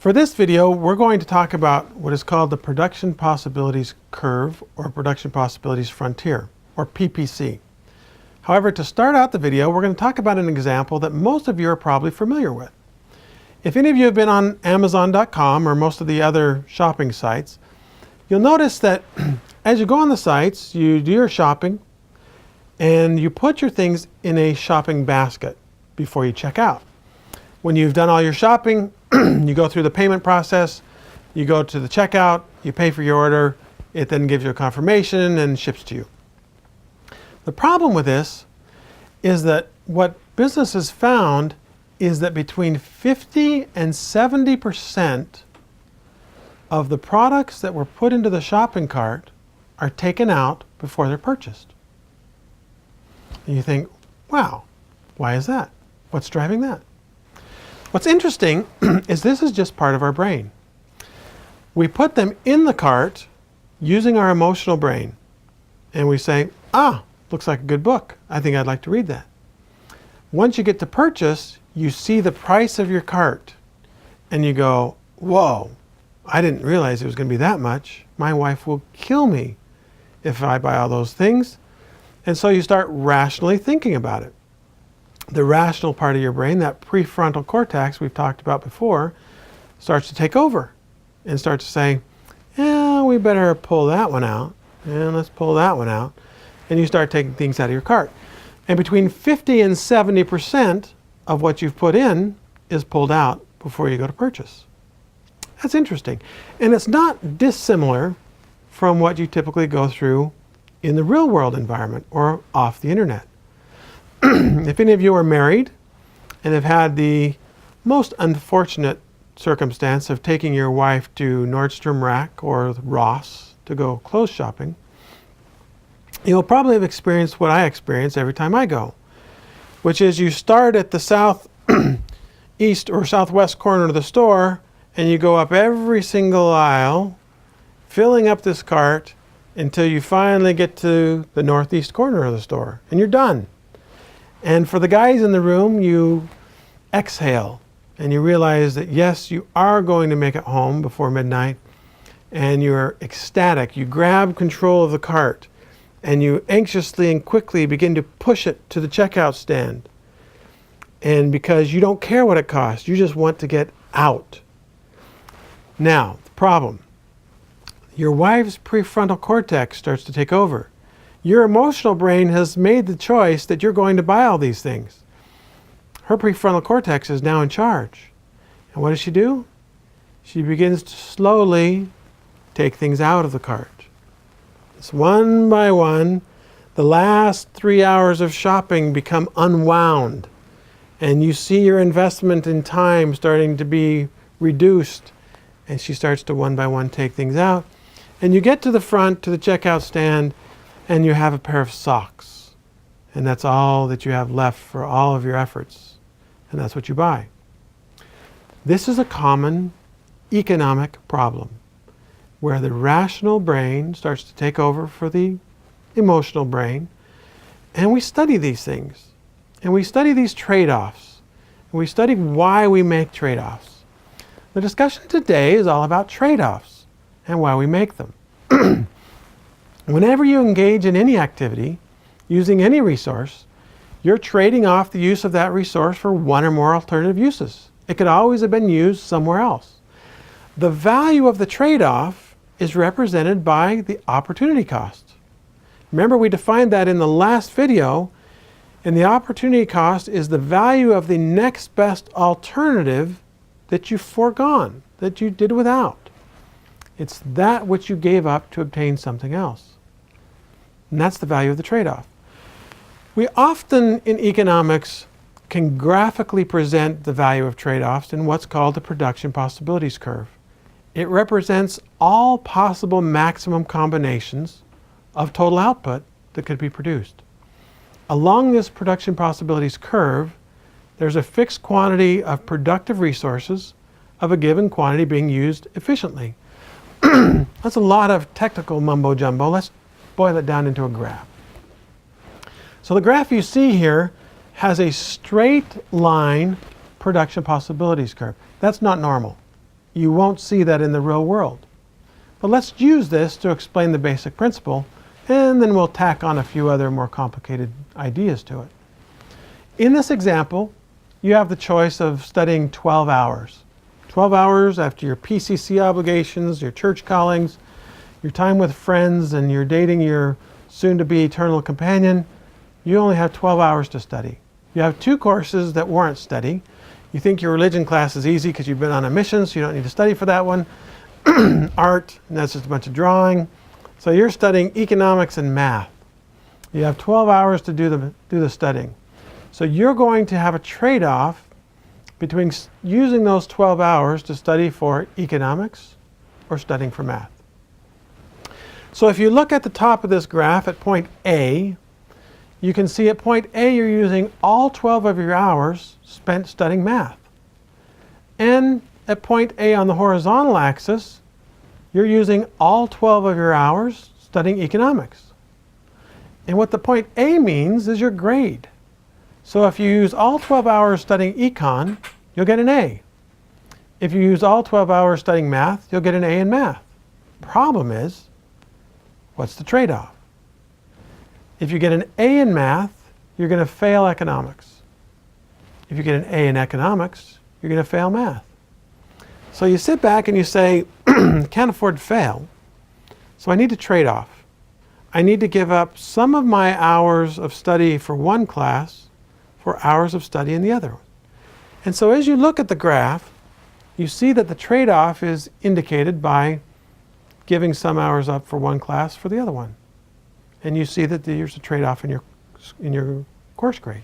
For this video, we're going to talk about what is called the Production Possibilities Curve or Production Possibilities Frontier, or PPC. However, to start out the video, we're going to talk about an example that most of you are probably familiar with. If any of you have been on Amazon.com or most of the other shopping sites, you'll notice that as you go on the sites, you do your shopping and you put your things in a shopping basket before you check out. When you've done all your shopping, you go through the payment process, you go to the checkout, you pay for your order, it then gives you a confirmation and ships to you. The problem with this is that what businesses found is that between 50 and 70% of the products that were put into the shopping cart are taken out before they're purchased. And you think, wow, why is that? What's driving that? What's interesting is this is just part of our brain. We put them in the cart using our emotional brain. And we say, looks like a good book. I think I'd like to read that. Once you get to purchase, you see the price of your cart. And you go, whoa, I didn't realize it was going to be that much. My wife will kill me if I buy all those things. And so you start rationally thinking about it. The rational part of your brain, that prefrontal cortex we've talked about before, starts to take over and starts to say, yeah, we better pull that one out, and let's pull that one out. And you start taking things out of your cart. And between 50 and 70% of what you've put in is pulled out before you go to purchase. That's interesting. And it's not dissimilar from what you typically go through in the real world environment or off the internet. If any of you are married and have had the most unfortunate circumstance of taking your wife to Nordstrom Rack or Ross to go clothes shopping, you'll probably have experienced what I experience every time I go, which is you start at the southeast or southwest corner of the store and you go up every single aisle, filling up this cart until you finally get to the northeast corner of the store and you're done. And for the guys in the room, you exhale and you realize that yes, you are going to make it home before midnight and you're ecstatic. You grab control of the cart and you anxiously and quickly begin to push it to the checkout stand. And because you don't care what it costs, you just want to get out. Now, the problem. Your wife's prefrontal cortex starts to take over. Your emotional brain has made the choice that you're going to buy all these things. Her prefrontal cortex is now in charge. And what does she do? She begins to slowly take things out of the cart. It's one by one, the last 3 hours of shopping become unwound. And you see your investment in time starting to be reduced. And she starts to one by one take things out. And you get to the front, to the checkout stand, and you have a pair of socks. And that's all that you have left for all of your efforts. And that's what you buy. This is a common economic problem where the rational brain starts to take over for the emotional brain. And we study these things. And we study these trade-offs. And we study why we make trade-offs. The discussion today is all about trade-offs and why we make them. Whenever you engage in any activity, using any resource, you're trading off the use of that resource for one or more alternative uses. It could always have been used somewhere else. The value of the trade-off is represented by the opportunity cost. Remember, we defined that in the last video, and the opportunity cost is the value of the next best alternative that you've foregone, that you did without. It's that which you gave up to obtain something else. And that's the value of the trade-off. We often in economics can graphically present the value of trade-offs in what's called the production possibilities curve. It represents all possible maximum combinations of total output that could be produced. Along this production possibilities curve, there's a fixed quantity of productive resources of a given quantity being used efficiently. That's a lot of technical mumbo-jumbo. Let's boil it down into a graph. So the graph you see here has a straight line production possibilities curve. That's not normal. You won't see that in the real world. But let's use this to explain the basic principle, and then we'll tack on a few other more complicated ideas to it. In this example, you have the choice of studying 12 hours. 12 hours after your PCC obligations, your church callings, your time with friends, and you're dating your soon-to-be eternal companion. You only have 12 hours to study. You have 2 courses that warrant study. You think your religion class is easy because you've been on a mission, so you don't need to study for that one. Art, and that's just a bunch of drawing. So you're studying economics and math. You have 12 hours to do the studying. So you're going to have a trade-off between using those 12 hours to study for economics or studying for math. So if you look at the top of this graph at point A, you can see at point A you're using all 12 of your hours spent studying math. And at point A on the horizontal axis, you're using all 12 of your hours studying economics. And what the point A means is your grade. So if you use all 12 hours studying econ, you'll get an A. If you use all 12 hours studying math, you'll get an A in math. Problem is, what's the trade-off? If you get an A in math, you're going to fail economics. If you get an A in economics, you're going to fail math. So you sit back and you say, can't afford to fail, so I need to trade off. I need to give up some of my hours of study for one class for hours of study in the other one. And so as you look at the graph, you see that the trade-off is indicated by giving some hours up for one class for the other one. And you see that there's a trade-off in your course grade.